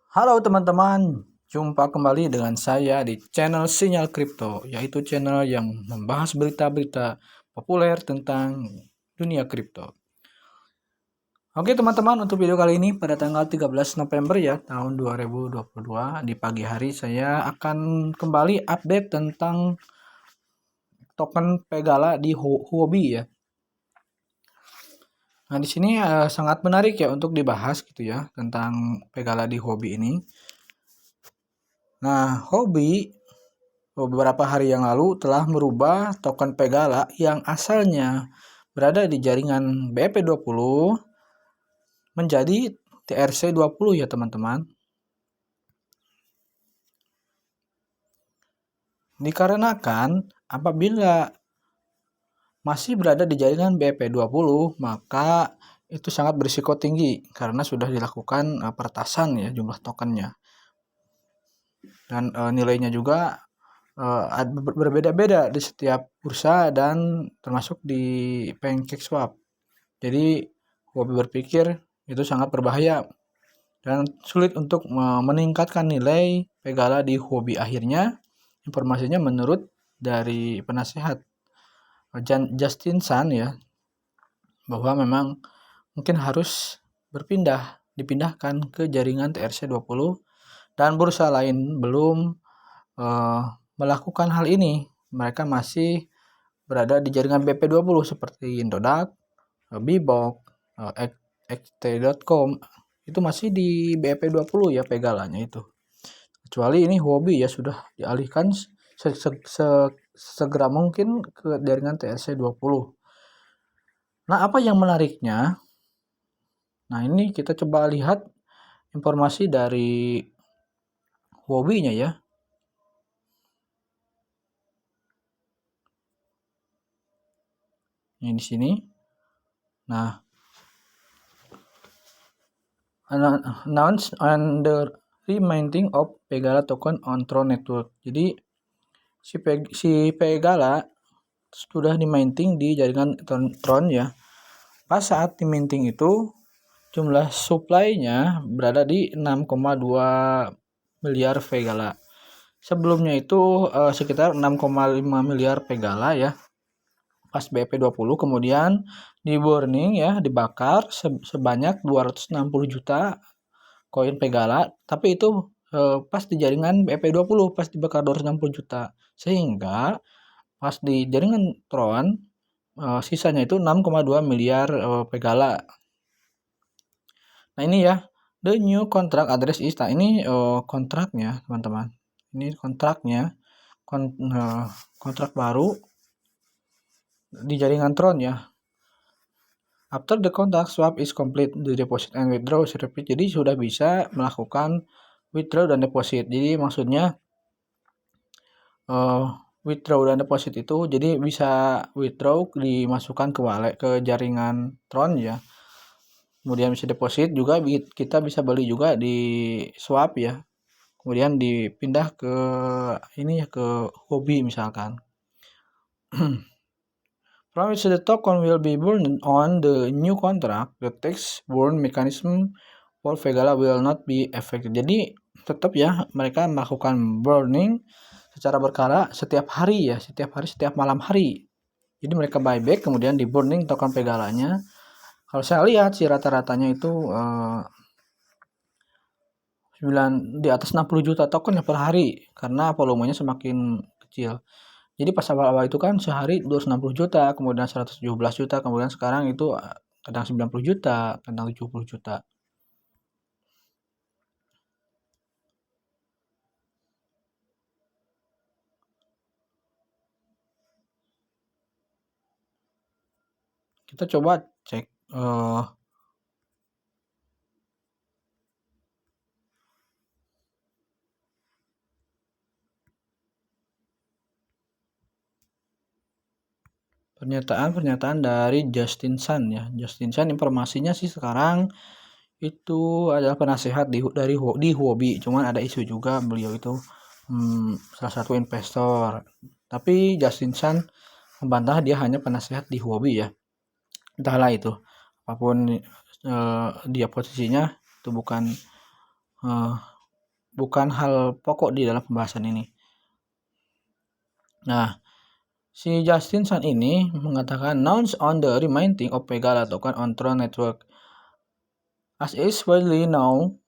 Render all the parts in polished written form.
Halo teman-teman, jumpa kembali dengan saya di channel Sinyal Kripto, yaitu channel yang membahas berita-berita populer tentang dunia kripto. Oke teman-teman, untuk video kali ini pada tanggal 13 November ya, tahun 2022, di pagi hari saya akan kembali update tentang token Pegala di Huobi ya. Nah, di sini sangat menarik ya untuk dibahas gitu ya tentang Pegala di Huobi ini. Nah, Huobi beberapa hari yang lalu telah merubah token Pegala yang asalnya berada di jaringan BEP20 menjadi TRC20 ya teman-teman. Dikarenakan apabila masih berada di jaringan BEP20 maka itu sangat berisiko tinggi karena sudah dilakukan peretasan ya jumlah tokennya. Dan nilainya juga berbeda-beda di setiap bursa dan termasuk di PancakeSwap. Jadi Huobi berpikir itu sangat berbahaya dan sulit untuk meningkatkan nilai Pegala di Huobi. Akhirnya informasinya menurut dari penasehat Justin Sun ya, bahwa memang mungkin harus dipindahkan ke jaringan TRC20 dan bursa lain belum melakukan hal ini. Mereka masih berada di jaringan BP20 seperti Indodax, Bibok, XT.com itu masih di BP20 ya Pegalanya itu. Kecuali ini Huobi ya sudah dialihkan segera mungkin ke jaringan TRC20. Nah, apa yang menariknya? Nah, ini kita coba lihat informasi dari Huobi-nya ya. Ini di sini. Nah, announced on the reminting of Pegala token on Tron Network. Jadi si Pegala sudah diminting di jaringan Tron ya. Pas saat diminting itu jumlah supply-nya berada di 6,2 miliar Pegala. Sebelumnya itu sekitar 6,5 miliar Pegala ya. Pas BP20 kemudian di burning ya, dibakar sebanyak 260 juta koin Pegala, tapi itu pas di jaringan BP20 pas dibakar 260 juta. Sehingga pas di jaringan Tron sisanya itu 6,2 miliar Pegala. Nah, ini ya, the new contract address is. Nah, ini kontraknya, teman-teman. Ini kontraknya, kontrak baru di jaringan Tron ya. After the contract swap is complete, the deposit and withdraw is repeat. Jadi sudah bisa melakukan withdraw dan deposit. Jadi maksudnya withdraw dan deposit itu jadi bisa withdraw dimasukkan ke wallet ke jaringan Tron ya. Kemudian bisa deposit juga, kita bisa beli juga di swap ya. Kemudian dipindah ke ini ya, ke Huobi misalkan. From which the token will be burned on the new contract, the tax burn mechanism for Pegala will not be affected. Jadi tetap ya mereka melakukan burning secara berkala setiap hari ya, setiap malam hari. Jadi mereka buyback kemudian di burning token Pegalanya. Kalau saya lihat sih rata-ratanya itu 9 di atas 60 juta token ya per hari karena volumenya semakin kecil. Jadi pas awal-awal itu kan sehari 260 juta, kemudian 117 juta, kemudian sekarang itu kadang 90 juta, kadang 70 juta. Kita coba cek pernyataan dari Justin Sun ya. Justin Sun informasinya sih sekarang itu adalah penasehat di Huobi. Cuman ada isu juga beliau itu salah satu investor. Tapi Justin Sun membantah dia hanya penasehat di Huobi ya. Entahlah itu. Apapun dia posisinya itu bukan bukan hal pokok di dalam pembahasan ini. Nah, si Justin Sun ini mengatakan nouns on the remaining of Pegala token on Tron network. As is widely known,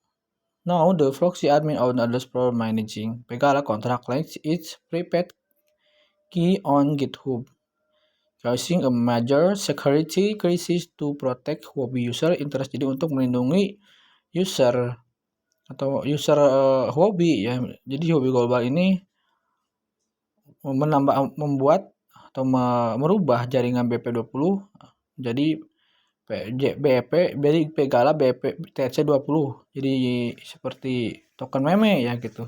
now the proxy admin others for managing Pegala contract links its prepaid key on GitHub, causing a major security crisis to protect Huobi user interest. Jadi untuk melindungi user atau user Huobi ya. Jadi Huobi Global ini membuat atau merubah jaringan BP20 jadi BEP dari Pegala BEP TRC20. Jadi seperti token meme ya gitu.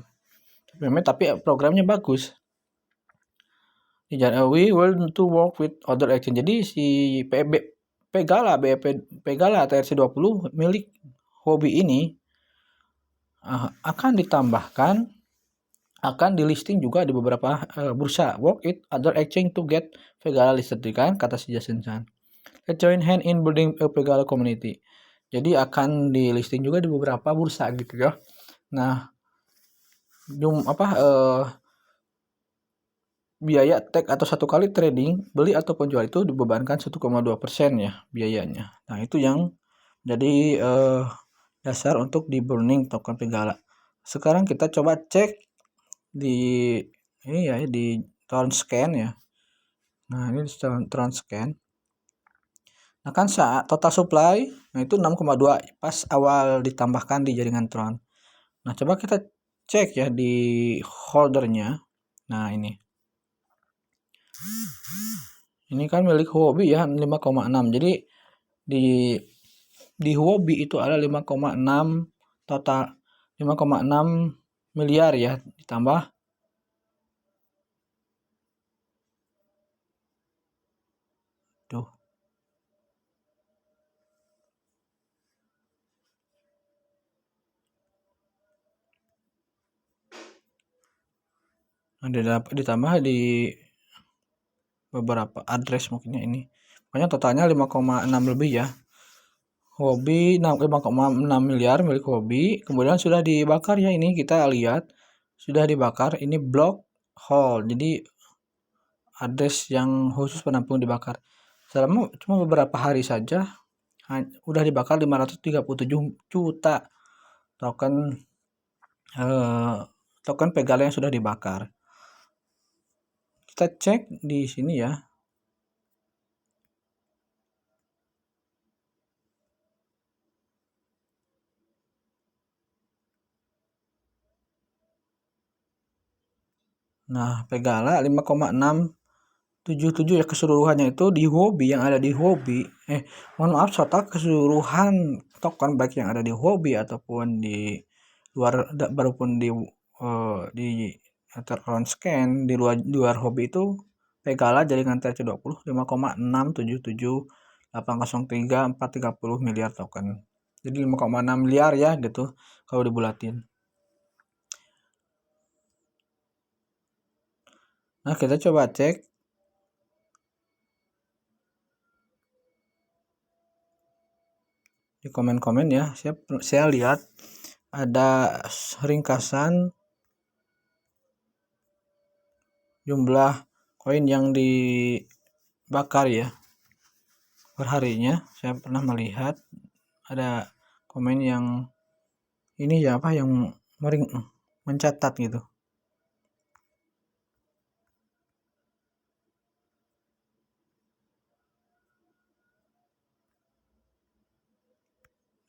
Meme tapi programnya bagus. We will to work with other exchange. Jadi si Pegala BEP Pegala TRC20 milik Huobi ini akan ditambahkan, akan di listing juga di beberapa bursa. Work with other exchange to get Pegala listed kan, kata si Justin Sun. Let's join hand in building a Pegala community. Jadi akan di listing juga di beberapa bursa gitu ya. Nah, biaya tag atau satu kali trading beli ataupun jual itu dibebankan 1,2% ya biayanya. Nah, itu yang jadi dasar untuk di burning token Pegala. Sekarang kita coba cek di ini ya di Tronscan ya. Nah, ini Tronscan. Nah, kan saat total supply nah itu 6,2 pas awal ditambahkan di jaringan Tron. Nah, coba kita cek ya di holdernya. Nah, ini kan milik Huobi ya 5,6. Jadi di Huobi itu ada 5,6 total 5,6 miliar ya ditambah tuh. Ada ditambah di beberapa address mungkinnya ini. Pokoknya totalnya 5,6 lebih ya. Huobi 5,6 miliar milik Huobi. Kemudian sudah dibakar ya, ini kita lihat sudah dibakar. Ini block hole. Jadi address yang khusus penampung dibakar. Selama cuma beberapa hari saja udah dibakar 537 juta token token Pegala yang sudah dibakar. Kita cek di sini ya. Nah, Pegala 5,677 ya keseluruhannya itu di Huobi, yang ada di Huobi. Mohon maaf, total keseluruhan token baik yang ada di Huobi ataupun di luar barupun di Tronscan di luar Huobi itu Pegala jaringan TRC20 5,677803430 miliar token. Jadi 5,6 miliar ya gitu kalau dibulatin. Nah, kita coba cek di komen-komen ya. Saya lihat ada ringkasan jumlah koin yang dibakar ya perharinya. Saya pernah melihat ada komen yang ini ya yang mencatat gitu.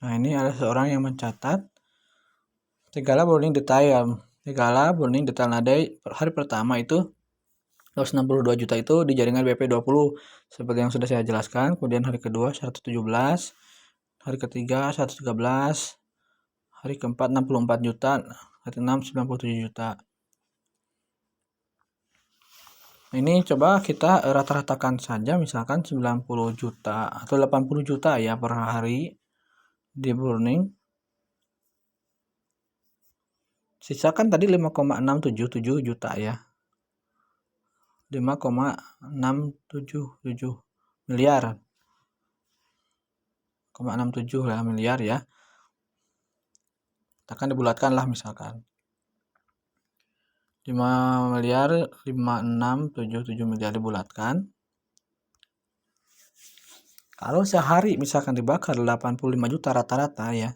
Nah, ini ada seorang yang mencatat Pegala burning detail. Pegala burning detail nadai hari pertama itu 162 juta itu di jaringan BP20 seperti yang sudah saya jelaskan. Kemudian hari kedua 117, hari ketiga 113, hari keempat 64 juta, hari keenam 97 juta. Ini coba kita rata-ratakan saja, misalkan 90 juta atau 80 juta ya per hari di burning. Sisakan tadi 5,677 juta ya. 5,677 miliar. 0,67 miliar ya. Akan dibulatkan lah misalkan. 5 miliar 5677 miliar dibulatkan. Kalau sehari misalkan dibakar 85 juta rata-rata ya.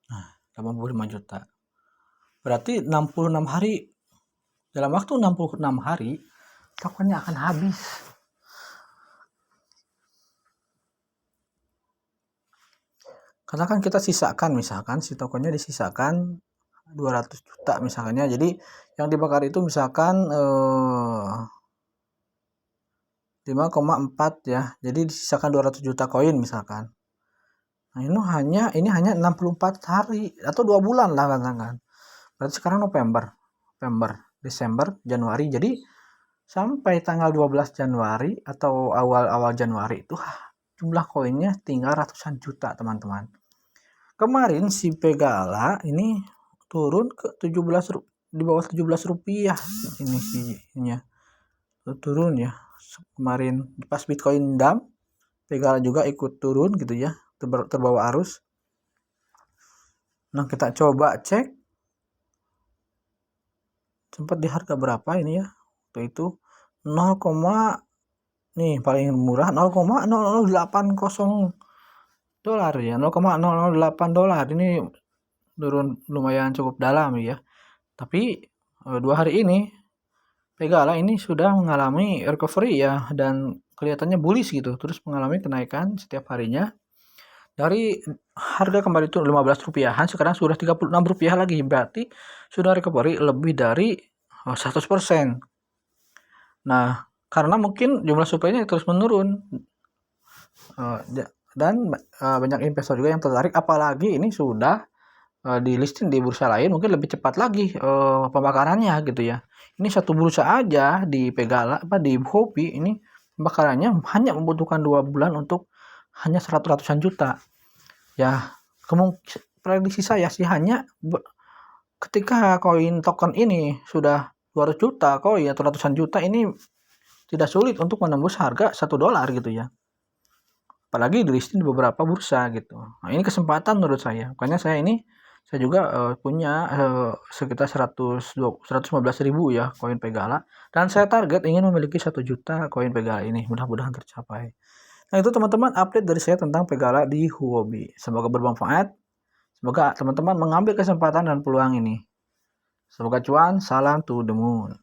Nah, 85 juta. Berarti 66 hari. Dalam waktu 66 hari, tokennya akan habis. Katakan kita sisakan, misalkan si tokennya disisakan 200 juta misalnya. Jadi yang dibakar itu misalkan 5,4 ya. Jadi disisakan 200 juta koin misalkan. Nah, ini hanya 64 hari atau 2 bulan lah katakan. Berarti sekarang November, Desember, Januari. Jadi sampai tanggal 12 Januari atau awal-awal Januari itu jumlah koinnya tinggal ratusan juta, teman-teman. Kemarin si Pegala ini turun ke 17 di bawah 17 rupiah. Ini sihnya turun ya. Kemarin pas Bitcoin dump, Pegala juga ikut turun gitu ya, terbawa arus. Nah, kita coba cek sempat di harga berapa ini ya. Waktu itu 0, nih paling murah 0,0080 dolar ya, 0,008 dolar. Ini turun lumayan cukup dalam ya. Tapi 2 hari ini Pegala ini sudah mengalami recovery ya, dan kelihatannya bullish gitu, terus mengalami kenaikan setiap harinya. Dari harga kemarin itu 15 rupiahan, sekarang sudah 36 rupiah lagi, berarti sudah recovery lebih dari 100%. Nah, karena mungkin jumlah supply-nya terus menurun, dan banyak investor juga yang tertarik, apalagi ini sudah di listing di bursa lain, mungkin lebih cepat lagi pembakarannya gitu ya. Ini satu bursa aja di Pegala di Huobi ini pembakarannya hanya membutuhkan 2 bulan untuk hanya 100-an juta. Ya, prediksi saya sih hanya ketika koin token ini sudah 200 juta koin atau ratusan juta, ini tidak sulit untuk menembus harga $1 gitu ya. Apalagi di listing di beberapa bursa gitu. Nah, ini kesempatan menurut saya. Makanya saya juga punya sekitar 115.000 ya koin Pegala, dan saya target ingin memiliki 1 juta koin Pegala ini. Mudah-mudahan tercapai. Nah, itu teman-teman update dari saya tentang Pegala di Huobi. Semoga bermanfaat. Semoga teman-teman mengambil kesempatan dan peluang ini. Semoga cuan, salam to the moon.